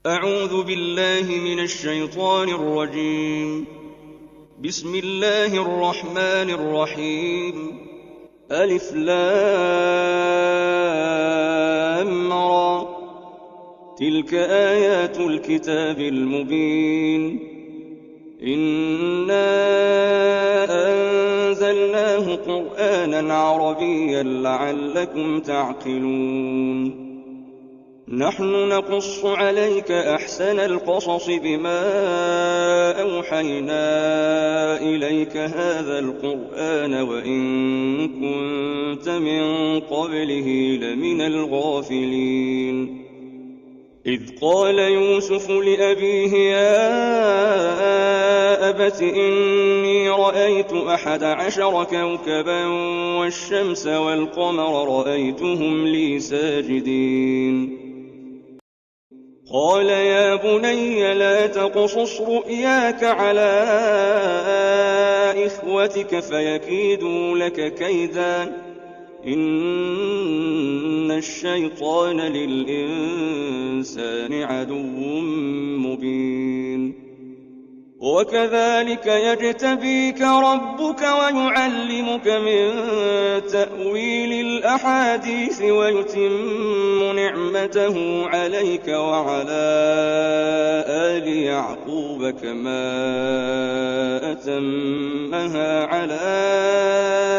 أعوذ بالله من الشيطان الرجيم. بسم الله الرحمن الرحيم. ألف لام را. تلك آيات الكتاب المبين. إنا أنزلناه قرآنا عربيا لعلكم تعقلون. نحن نقص عليك أحسن القصص بما أوحينا إليك هذا القرآن وإن كنت من قبله لمن الغافلين. إذ قال يوسف لأبيه يا أبت إني رأيت 11 كوكبا والشمس والقمر رأيتهم لي ساجدين. قال يا بني لا تقصص رؤياك على إخوتك فيكيدوا لك كيدا إن الشيطان للإنسان عدو مبين. وكذلك يجتبيك ربك ويعلمك من تأويل الأحاديث ويتم نعمته عليك وعلى آل يعقوب كما أتمها على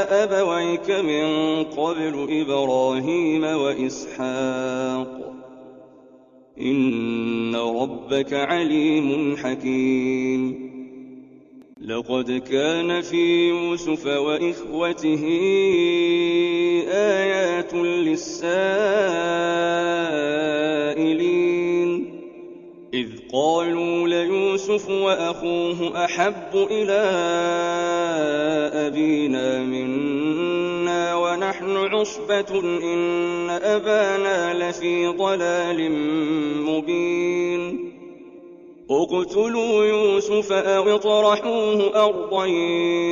أبويك من قبل إبراهيم وإسحاق إن ربك عليم حكيم. لقد كان في يوسف وإخوته آيات للسائلين إذ قالوا ليوسف وأخوه أحب إلى أبينا منا ونحن عصبة إن أبانا لفي ضلال مبين. اقتلوا يوسف أو اطرحوه أرضا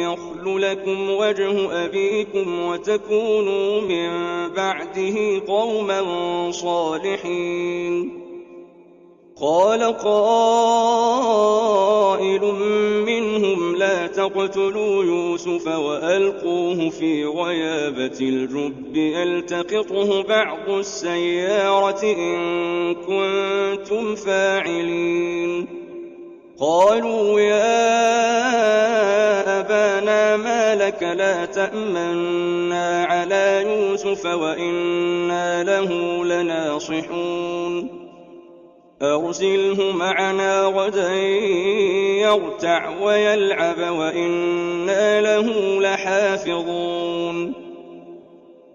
يخل لكم وجه أبيكم وتكونوا من بعده قوما صالحين. قال قائل منهم لا تقتلوا يوسف وألقوه في غيابة الجب يلتقطه بعض السيارة إن كنتم فاعلين. قالوا يا أبانا ما لك لا تأمنا على يوسف وإنا له لناصحون. أرسله معنا غدا يرتع ويلعب وإنا له لحافظون.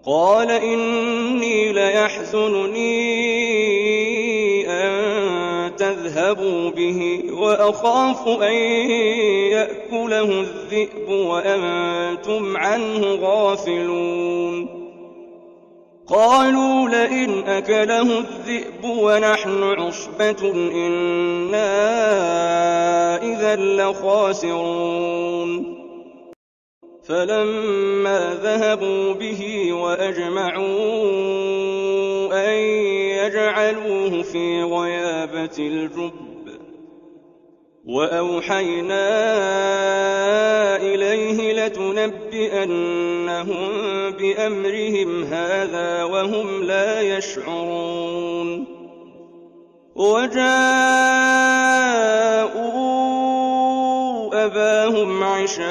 قال إني ليحزنني أن تذهبوا به وأخاف أن يأكله الذئب وأنتم عنه غافلون. قالوا لئن أكله الذئب ونحن عصبة إنا إذا لخاسرون. فلما ذهبوا به وأجمعوا أن يجعلوه في غيابة الجب وأوحينا إليه لتنبئنهم بأمرهم هذا وهم لا يشعرون. وجاءوا أباهم عشاء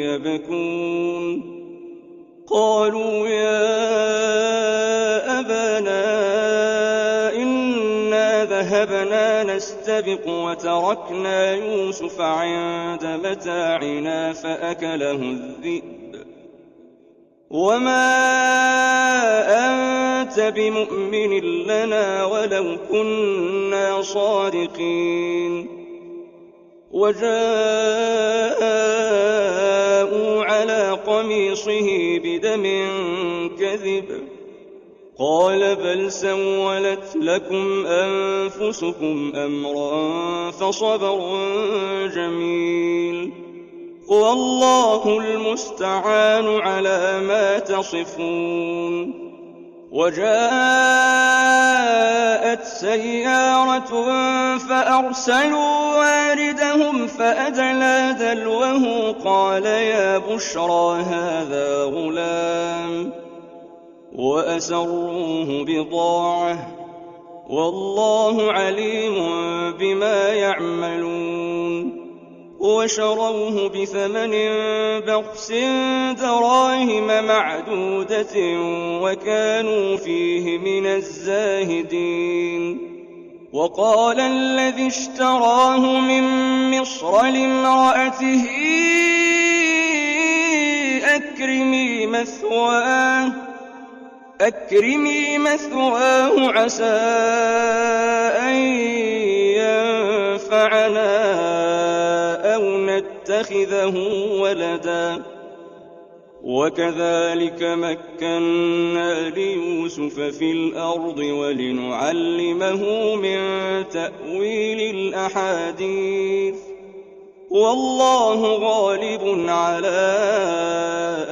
يبكون. قالوا يا أبانا إنا ذهبنا نستبق وتركنا يوسف عند متاعنا فأكله الذئب وما أنت بمؤمن لنا ولو كنا صادقين. وجاءوا على قميصه بدم كذب قال بل سولت لكم أنفسكم أمرا فصبر جميل والله المستعان على ما تصفون. وجاء سيارة فأرسلوا واردهم فأدلى دلوه قال يا بشرى هذا غلام وأسروه بضاعة والله عليم بما يعملون وشروه بثمن بخس دراهم معدودة وكانوا فيه من الزاهدين وقال الذي اشتراه من مصر لامرأته أكرمي مثواه عسى أن ينفعنا أو نتخذه ولدا وكذلك مكنا ليوسف في الأرض ولنعلمه من تأويل الأحاديث والله غالب على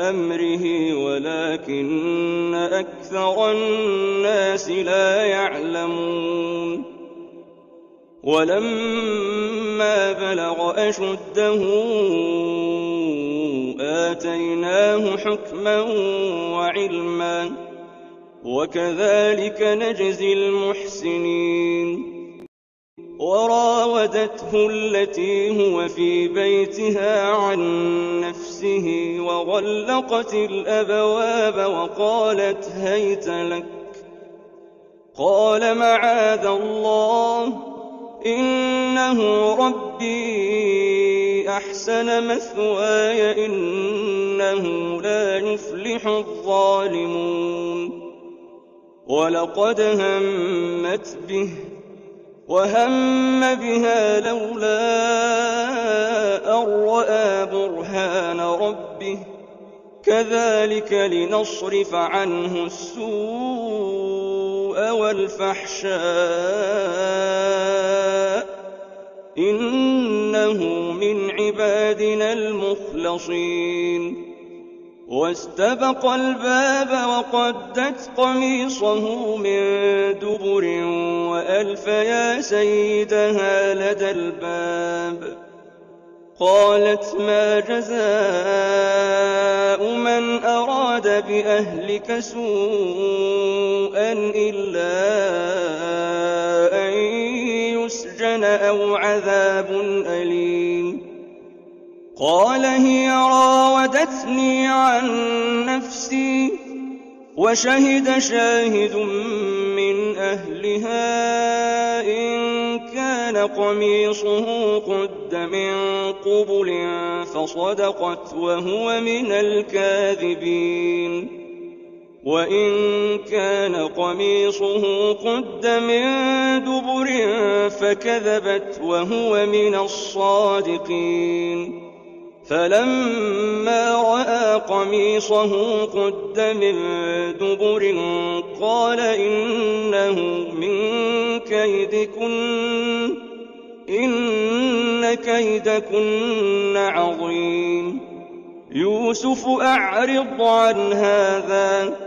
أمره ولكن أكثر الناس لا يعلمون ولما بلغ أشده آتيناه حكما وعلما وكذلك نجزي المحسنين وراودته التي هو في بيتها عن نفسه وغلقت الأبواب وقالت هيت لك قال معاذ الله إنه ربي أحسن مثواي إنه لا يفلح الظالمون ولقد همت به وهم بها لولا أن رأى برهان ربه كذلك لنصرف عنه السوء والفحشاء إنه من عبادنا المخلصين واستبق الباب وقدت قميصه من دبر وألف يا سيدها لدى الباب قالت ما جزاء من أراد بأهلك سوءا إلا أن يسجن أو عذاب أليم قال هي راودتني عن نفسي وشهد شاهد من أهلها إن كان قميصه قد من قبل فصدقت وهو من الكاذبين وإن كان قميصه قد من دبر فكذبت وهو من الصادقين فلما رأى قميصه قد من دبر قال إنه من كيدكن إن كيدكن عظيم يوسف أعرض عن هذا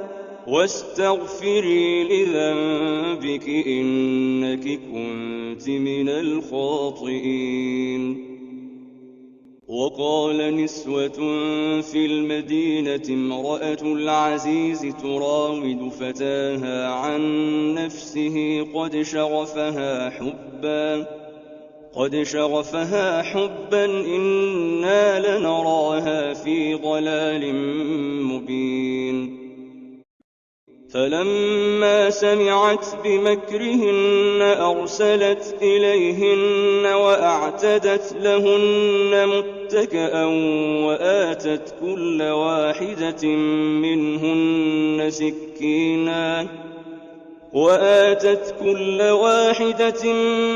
واستغفري لذنبك إنك كنت من الخاطئين وقال نسوة في المدينة امرأة العزيز تراود فتاها عن نفسه قد شغفها حبا إنا لنراها في ضلال مبين فلما سمعت بمكرهن أرسلت إليهن وأعتدت لهن متكئا وآتت كل واحدة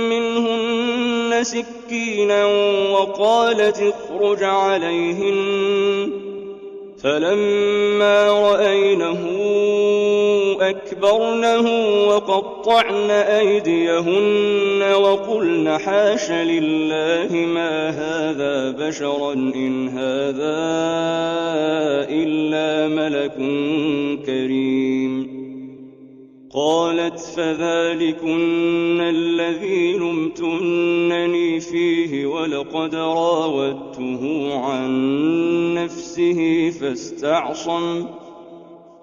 منهن سكينا وقالت اخرج عليهن فلما رأينه أكبرنه وقطعن أيديهن وقلن حاش لله ما هذا بشرا إن هذا إلا ملك كريم قالت فذلكن الذي لمتنني فيه ولقد راودته عن نفسه فاستعصم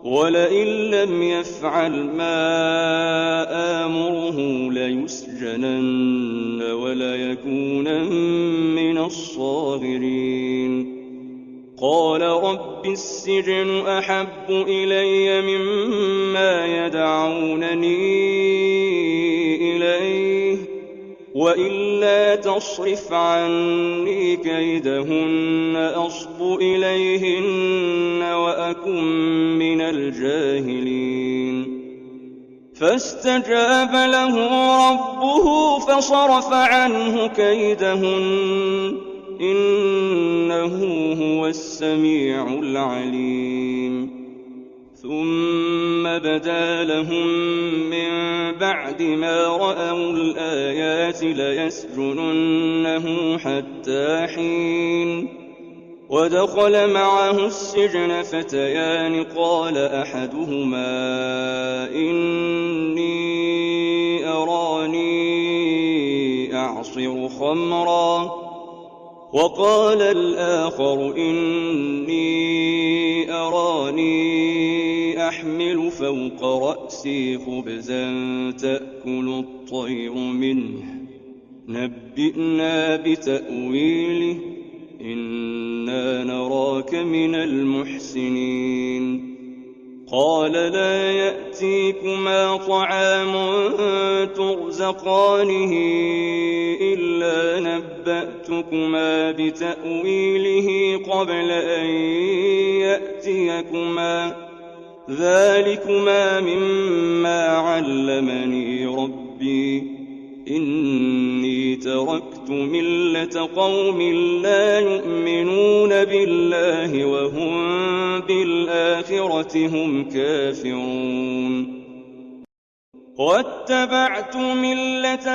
ولئن لم يفعل ما آمره ليسجنن وليكونن من الصاغرين قال رب السجن أحب إلي مما يدعونني إليه وإلا تصرف عني كيدهن أصب إليهن وأكن من الجاهلين فاستجاب له ربه فصرف عنه كيدهن إنه هو السميع العليم ثم بدا لهم من بعد ما رأوا الآيات ليسجننه حتى حين ودخل معه السجن فتيان قال أحدهما إني أراني أعصر خمرا وقال الآخر إني أراني أحمل فوق رأسي خبزا تأكل الطير منه نبئنا بتأويله إنا نراك من المحسنين قال لا يأتيكما طعام ترزقانه إلا نبأتكما بتأويله قبل أن يأتيكما ذلكما مما علمني ربي إني تركت ملة قوم لا يؤمنون بالله وهم بالآخرة هم كافرون واتبعت ملة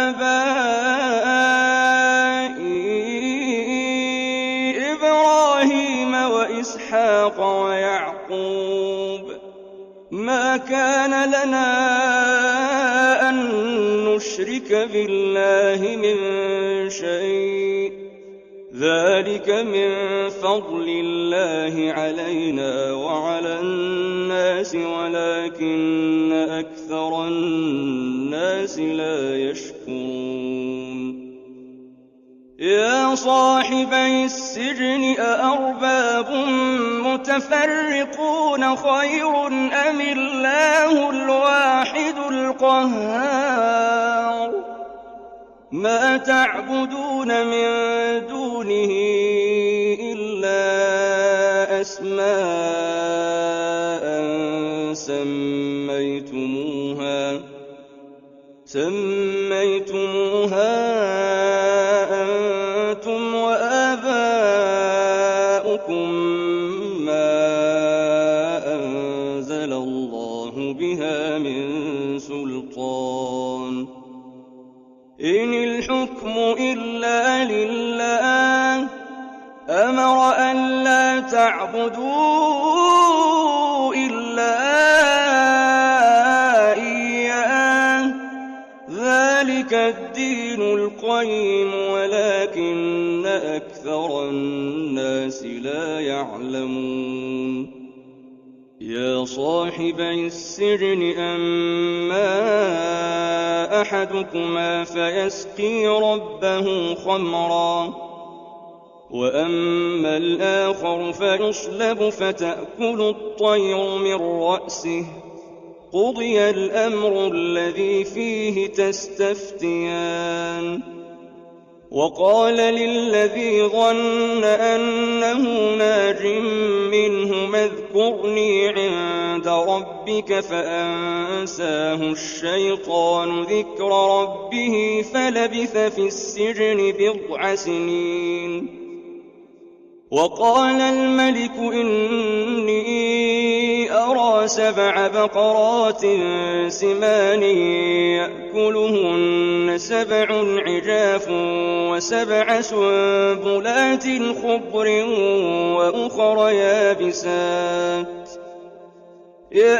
آبائي إبراهيم وإسحاق ويعقوب ما كان لنا أن نشرك بالله من شيء ذلك من فضل الله علينا وعلى الناس ولكن أكثر الناس لا يشكرون يا صاحبي السجن أأرباب متفرقون خير أم الله الواحد القهار ما تعبدون من دونه إلا أسماء سميتموها أنتم وآباؤكم ما أنزل الله بها من سلطان إن الحكم إلا لله أمر أن لا تعبدوا إلا إياه ذلك الدين القيم ولكن أكثر الناس لا يعلمون يا صاحبي السجن أما أحدكما فيسقي ربه خمرا وأما الآخر فيصلب فتأكل الطير من رأسه قضي الأمر الذي فيه تستفتيان وقال للذي ظن أنه ناج منه اذكرني عند ربك فأنساه الشيطان ذكر ربه فلبث في السجن بضع سنين وقال الملك إني أرى 7 بقرات سمان يأكلهن 7 عجاف و7 سنبلات خضر وأخر يابسات يا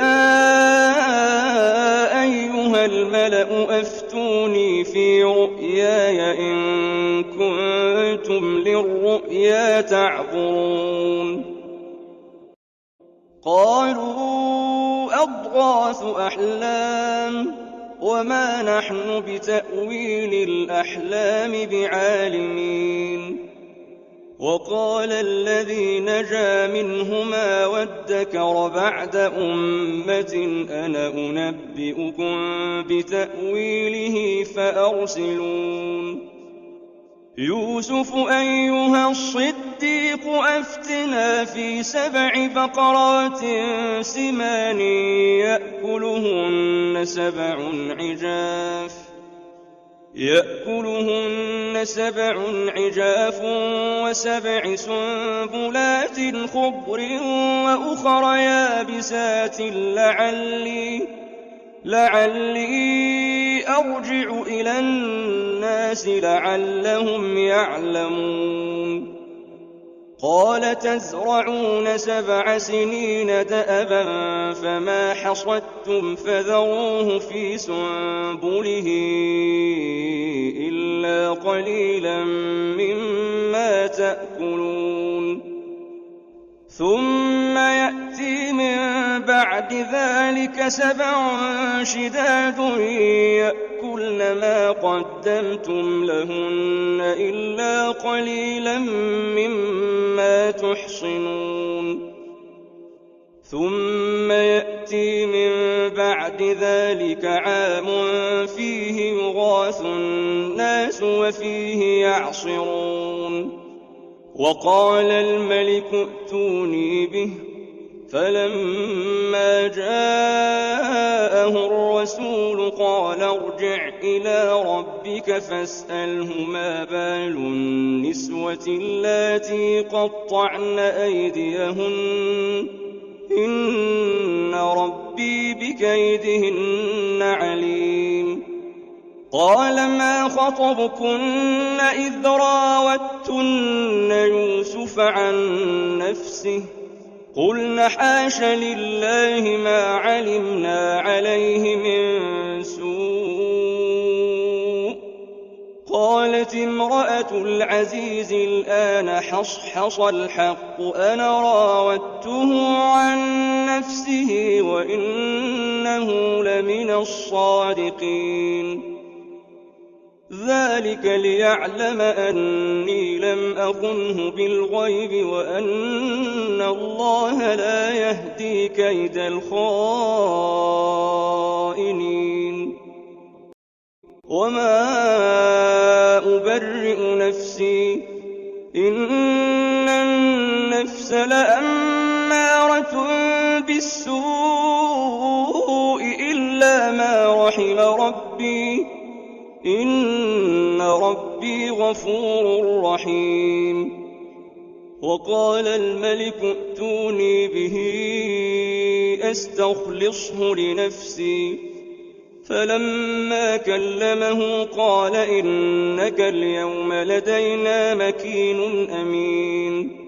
أيها الملأ أفتوني في رؤياي إن كنتم للرؤيا تعبرون قالوا أضغاث أحلام وما نحن بتأويل الأحلام بعالمين وقال الذي نجا منهما وادكر بعد أمة أنا أنبئكم بتأويله فأرسلون يوسف أيها الصديق أفتنا في 7 بقرات سمان يأكلهن 7 عجاف و7 سنبلات خضر وأخر يابسات لعلي أرجع إلى الناس لعلهم يعلمون قال تزرعون 7 سنين دأبا فما حصدتم فذروه في سنبله إلا قليلا مما تأكلون ثم يأتي من بعد ذلك 7 شداد يأكلن ما قدمتم لهن إلا قليلا مما تحصنون ثم يأتي من بعد ذلك عام فيه يغاث الناس وفيه يعصرون وقال الملك ائتوني به فلما جاءه الرسول قال ارجع إلى ربك فاسأله ما بال النسوة اللاتي قطعن أيديهن إن ربي بكيدهن عليم قال ما خطبكن إذ راوتن يوسف عن نفسه قلن حاش لله ما علمنا عليه من سوء قالت امرأة العزيز الآن حصحص الحق أنا راودته عن نفسه وإنه لمن الصادقين ذلك ليعلم أني لم أخنه بالغيب وأن الله لا يهدي كيد الخائنين وما أبرئ نفسي إن النفس لأمارة بالسوء إلا ما رحم ربي إن ربي غفور رحيم وقال الملك ائتوني به أستخلصه لنفسي فلما كلمه قال إنك اليوم لدينا مكين أمين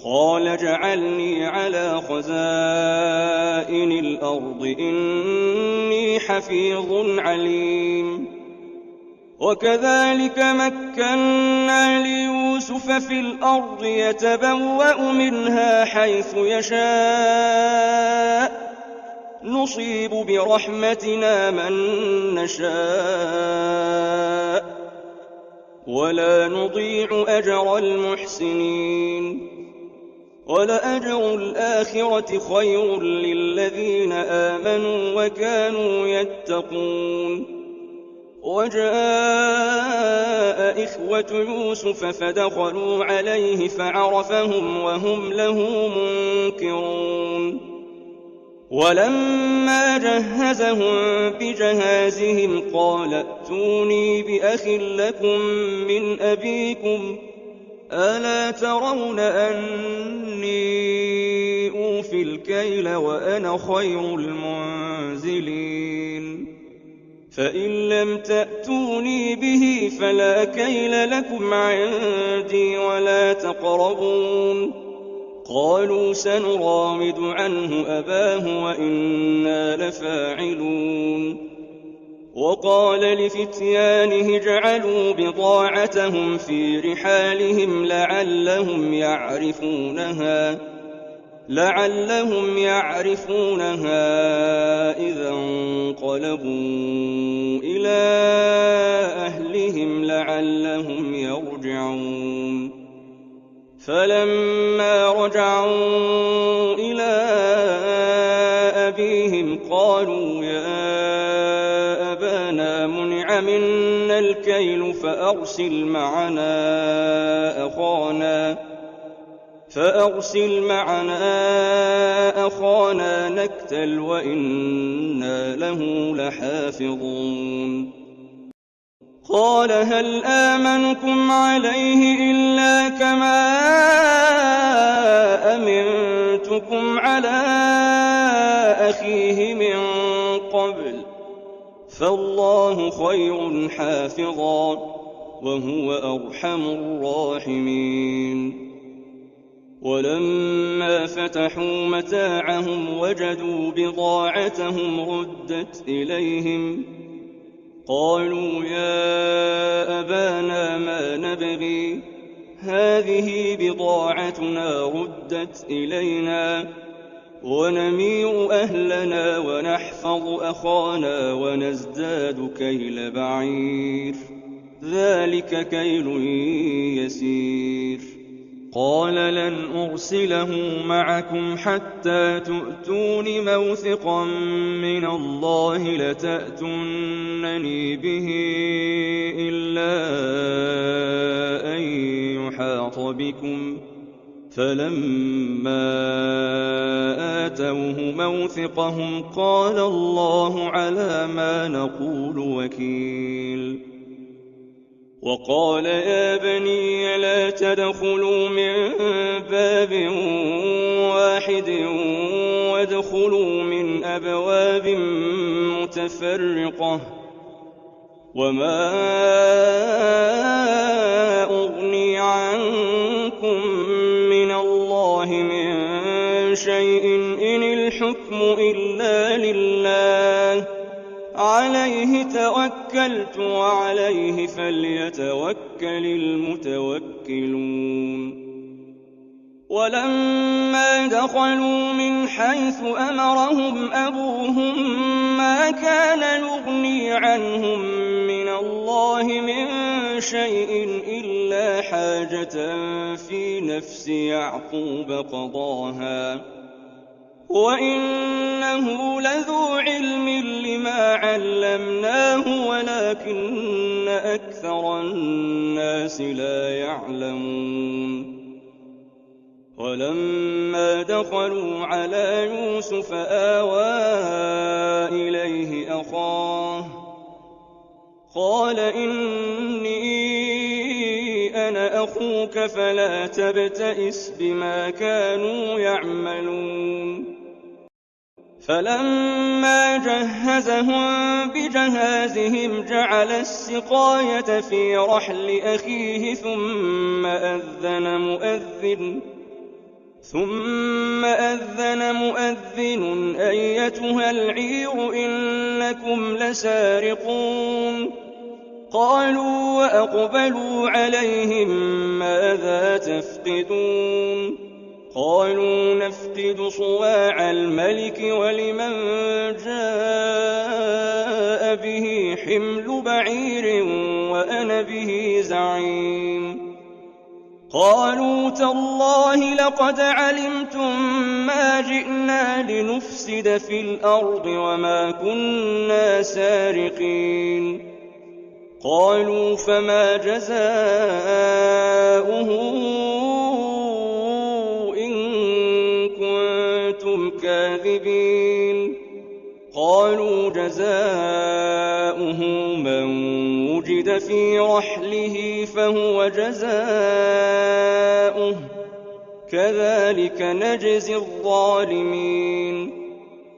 قال اجعلني على خزائن الأرض إني حفيظ عليم وكذلك مكنا ليوسف في الأرض يتبوأ منها حيث يشاء نصيب برحمتنا من نشاء ولا نضيع أجر المحسنين ولأجر الآخرة خير للذين آمنوا وكانوا يتقون وجاء إخوة يوسف فدخلوا عليه فعرفهم وهم له منكرون ولما جهزهم بجهازهم قال ائتوني بأخ لكم من أبيكم ألا ترون أني أوفي الكيل وأنا خير المنزلين فإن لم تأتوني به فلا كيل لكم عندي ولا تقربون قالوا سنراود عنه أباه وإنا لفاعلون وقال لفتيانه اجعلوا بضاعتهم في رحالهم لعلهم يعرفونها إذا انقلبوا إلى أهلهم لعلهم يرجعون فلما رجعوا إلى أبيهم قالوا يا أبانا منع منا الكيل فأرسل معنا أخانا نكتل وإنا له لحافظون قال هل آمنكم عليه إلا كما أمنتكم على أخيه من قبل فالله خير حافظا وهو أرحم الراحمين ولما فتحوا متاعهم وجدوا بضاعتهم ردت إليهم قالوا يا أبانا ما نبغي هذه بضاعتنا ردت إلينا ونمير أهلنا ونحفظ أخانا ونزداد كيل بعير ذلك كيل يسير قال لن أرسله معكم حتى تؤتون موثقا من الله لتأتونني به إلا أن يحاط بكم فلما آتوه موثقهم قال الله على ما نقول وكيل وقال يا بني لا تدخلوا من باب واحد وادخلوا من أبواب متفرقة وما أغني عنكم من الله من شيء إن الحكم إلا لله عليه توكلت وعليه فليتوكل المتوكلون ولما دخلوا من حيث أمرهم أبوهم ما كان يغني عنهم من الله من شيء إلا حاجة في نفس يعقوب قضاها وإنه لذو علم لما علمناه ولكن أكثر الناس لا يعلمون ولما دخلوا على يوسف آوى إليه أخاه قال إني أنا أخوك فلا تبتئس بما كانوا يعملون فلما جهزهم بجهازهم جعل السقاية في رحل أخيه ثم أذن مؤذن أيتها العير إنكم لسارقون قالوا وأقبلوا عليهم ماذا تفقدون قالوا نفقد صواع الملك ولمن جاء به حمل بعير وأنا به زعيم قالوا تالله لقد علمتم ما جئنا لنفسد في الأرض وما كنا سارقين قالوا فما جزاؤه كاذبين قالوا جزاؤه من وجد في رحله فهو جزاؤه كذلك نجزي الظالمين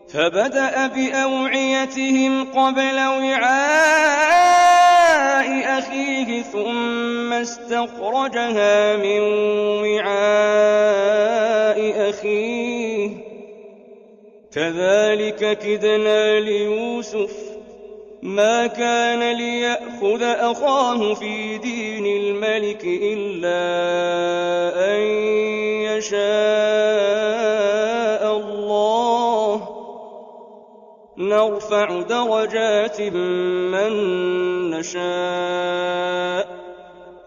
فبدأ بأوعيتهم قبل وعاء أخيه ثم استخرجها من وعاء أخيه كذلك كدنا ليوسف ما كان ليأخذ أخاه في دين الملك إلا أن يشاء الله نرفع درجات من نشاء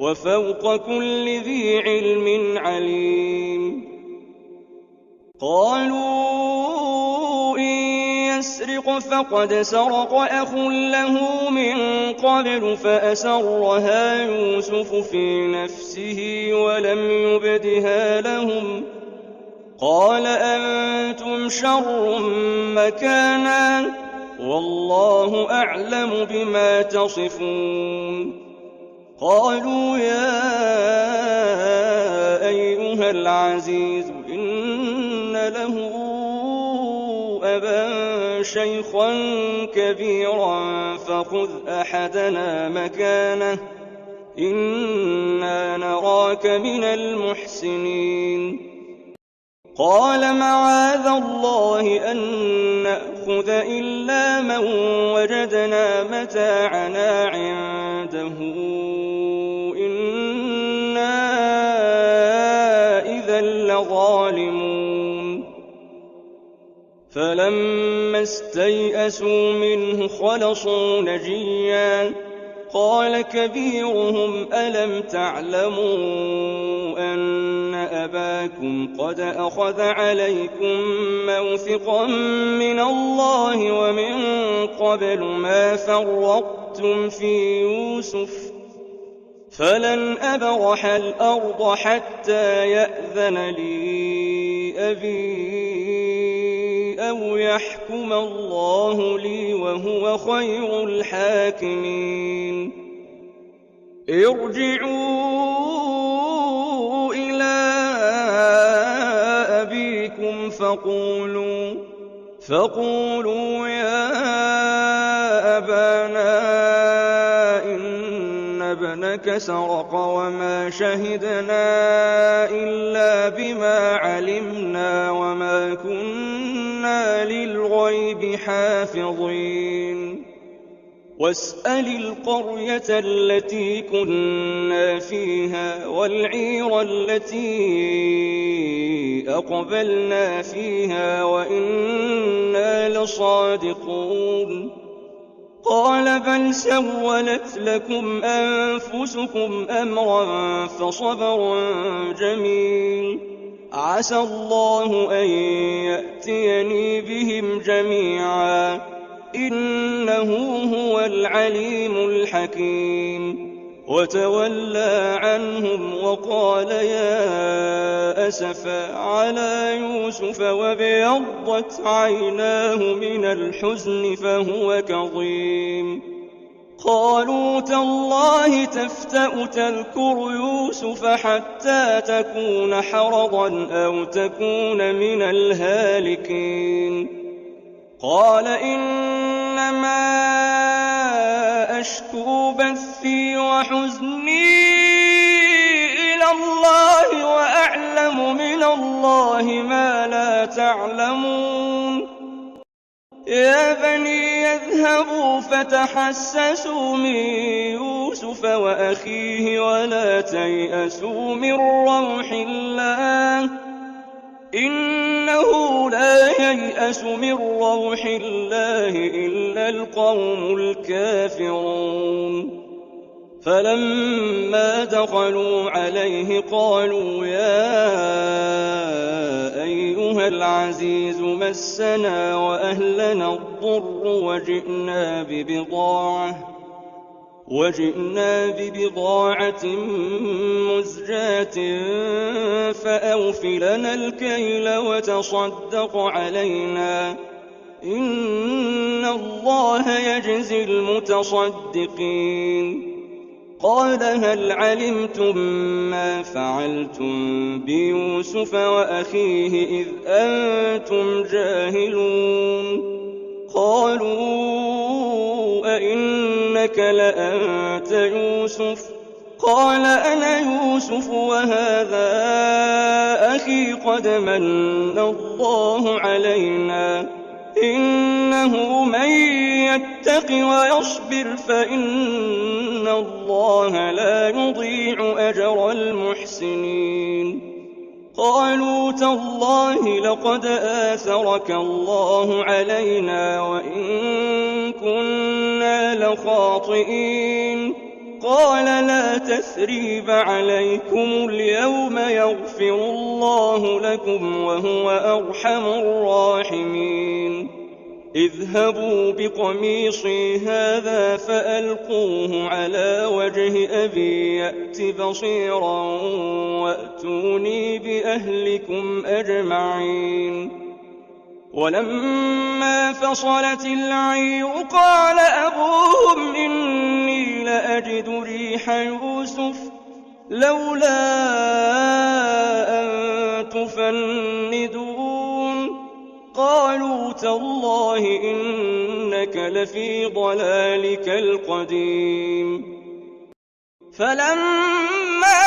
وفوق كل ذي علم عليم. قالوا إن يسرق فقد سرق أخ له من قبل فأسرها يوسف في نفسه ولم يبدها لهم قال أنتم شر مكانا والله أعلم بما تصفون. قالوا يا أيها العزيز إن له أبا شيخا كبيرا فخذ أحدنا مكانه إنا نراك من المحسنين. قال معاذ الله أن نأخذ إلا من وجدنا متاعنا عنده إنا إذا لظالمون. فلما استيئسوا منه خلصوا نجيا قال كبيرهم ألم تعلموا أن أباكم قد أخذ عليكم موثقا من الله ومن قبل ما فرطتم في يوسف فلن أبرح الأرض حتى يأذن لي أبي أو يحكم الله لي وهو خير الحاكمين. ارجعوا إلى أبيكم فقولوا يا أبانا إن ابنك سرق وما شهدنا إلا بما علمنا وما كنا للغيب حافظين. واسأل القرية التي كنا فيها والعير التي أقبلنا فيها وإنا لصادقون. قال بل سولت لكم أنفسكم أمرا فصبر جميل عسى الله أن يأتيني بهم جميعا إنه هو العليم الحكيم. وتولى عنهم وقال يا أسفا على يوسف وابيضت عيناه من الحزن فهو كظيم. قالوا تالله تفتأ تذكر يوسف حتى تكون حرضا أو تكون من الهالكين. قال إنما أشكو بثي وحزني إلى الله وأعلم من الله ما لا تعلمون. يا بني يذهبوا فتحسسوا من يوسف وأخيه ولا تيأسوا من روح الله إنه لا ييأس من روح الله إلا القوم الكافرون. فلما دخلوا عليه قالوا يا أيها العزيز مسنا وأهلنا الضر وجئنا ببضاعة مزجاة فأوف لنا الكيل وتصدق علينا إن الله يجزي المتصدقين. قال هل علمتم ما فعلتم بيوسف وأخيه إذ أنتم جاهلون؟ قالوا أئنك لأنت يوسف؟ قال أنا يوسف وهذا أخي قد من الله علينا إنه من يتق ويصبر فإن الله لا يضيع أجر المحسنين. قالوا تالله لقد آثرك الله علينا وإن كنا لخاطئين. قال لا تثريب عليكم اليوم يغفر الله لكم وهو أرحم الراحمين. اذهبوا بقميصي هذا فألقوه على وجه أبي يأت بصيرا وأتوني بأهلكم أجمعين. ولما فصلت العير قال أبوهم إني لأجد ريح يوسف لولا أن تفندون. قالوا تالله إنك لفي ضلالك القديم. فلما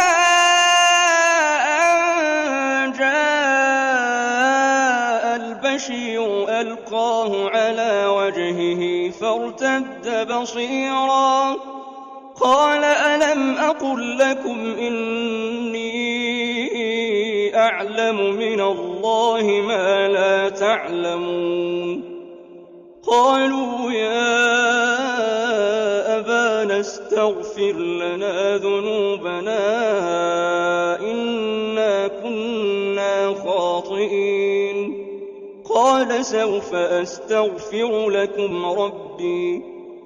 أن جاء البشير ألقاه على وجهه فارتد بصيرا قال ألم أقل لكم إني أعلم من الله ما لا تعلمون. قالوا يا أبانا استغفر لنا ذنوبنا إنا كنا خاطئين. قال سوف أستغفر لكم ربي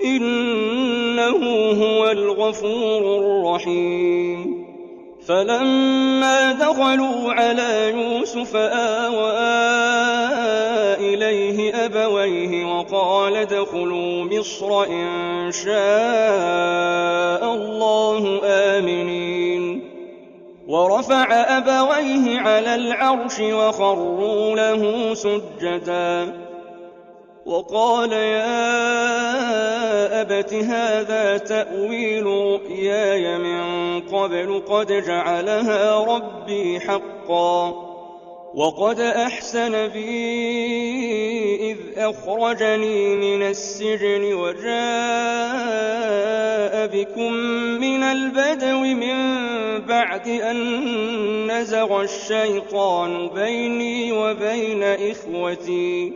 إنه هو الغفور الرحيم. فلما دخلوا على يوسف آوى إليه أبويه وقال ادخلوا مصر إن شاء الله آمنين. ورفع أبويه على العرش وخروا له سجدا وقال يا أبت هذا تأويل رؤياي من قبل قد جعلها ربي حقا وقد أحسن بي إذ أخرجني من السجن وجاء بكم من البدو من بعد أن نزغ الشيطان بيني وبين إخوتي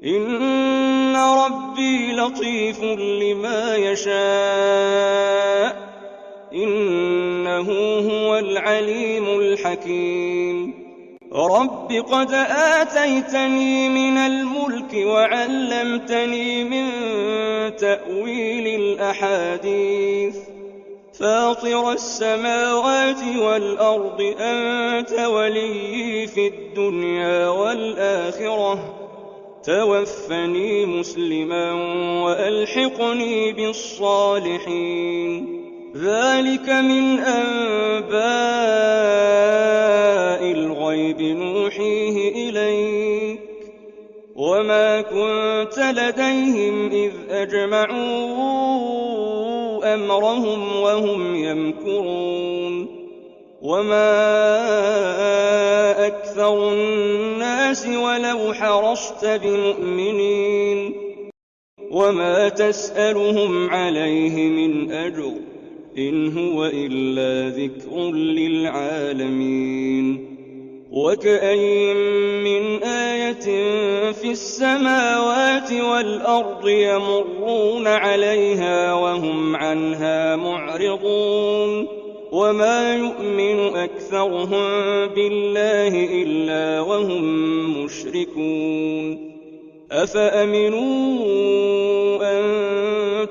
إن ربي لطيف لما يشاء إنه هو العليم الحكيم. رب قد آتيتني من الملك وعلمتني من تأويل الأحاديث فاطر السماوات والأرض أنت ولي في الدنيا والآخرة توفني مسلما وألحقني بالصالحين. ذلك من أنباء الغيب نوحيه إليك وما كنت لديهم إذ أجمعوا أمرهم وهم يمكرون. وما أكثر الناس ولو حرصت بمؤمنين وما تسألهم عليه من أجر إن هو إلا ذكر للعالمين. وكأين من آية في السماوات والأرض يمرون عليها وهم عنها معرضون وما يؤمن أكثرهم بالله إلا وهم مشركون. أفأمنوا أن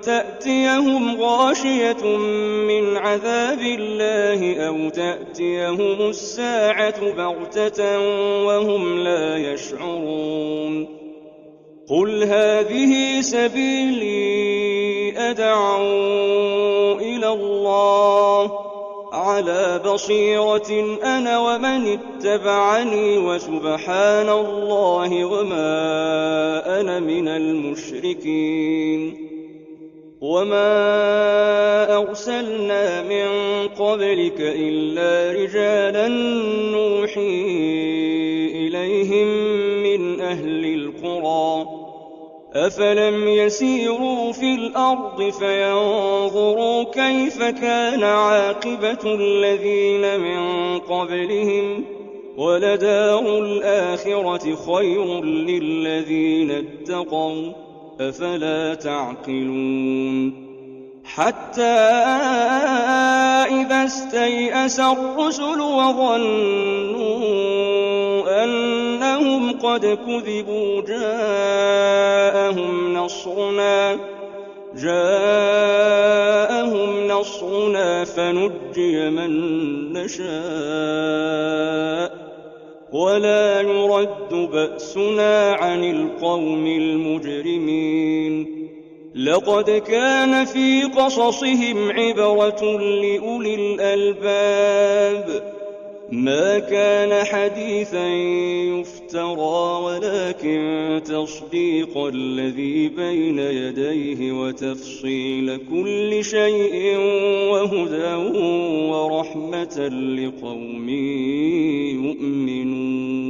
تأتيهم غاشية من عذاب الله أو تأتيهم الساعة بغتة وهم لا يشعرون. قل هذه سبيلي أدعو إلى الله على بصيرة أنا ومن اتبعني وسبحان الله وما أنا من المشركين. وما أرسلنا من قبلك إلا رجالا نوحي إليهم من أهل القرى القرى أفلم يسيروا في الأرض فينظروا كيف كان عاقبة الذين من قبلهم ولدار الآخرة خير للذين اتقوا أفلا تعقلون حتى إذا استيأس الرسل وظنوا أنهم قد كذبوا جاءهم نصرنا فنجي من نشاء ولا يرد بأسنا عن القوم المجرمين لقد كان في قصصهم عبرة لأولي الألباب ما كان حديثا يفترى ولكن تصديق الذي بين يديه وتفصيل كل شيء وهدى ورحمة لقوم يؤمنون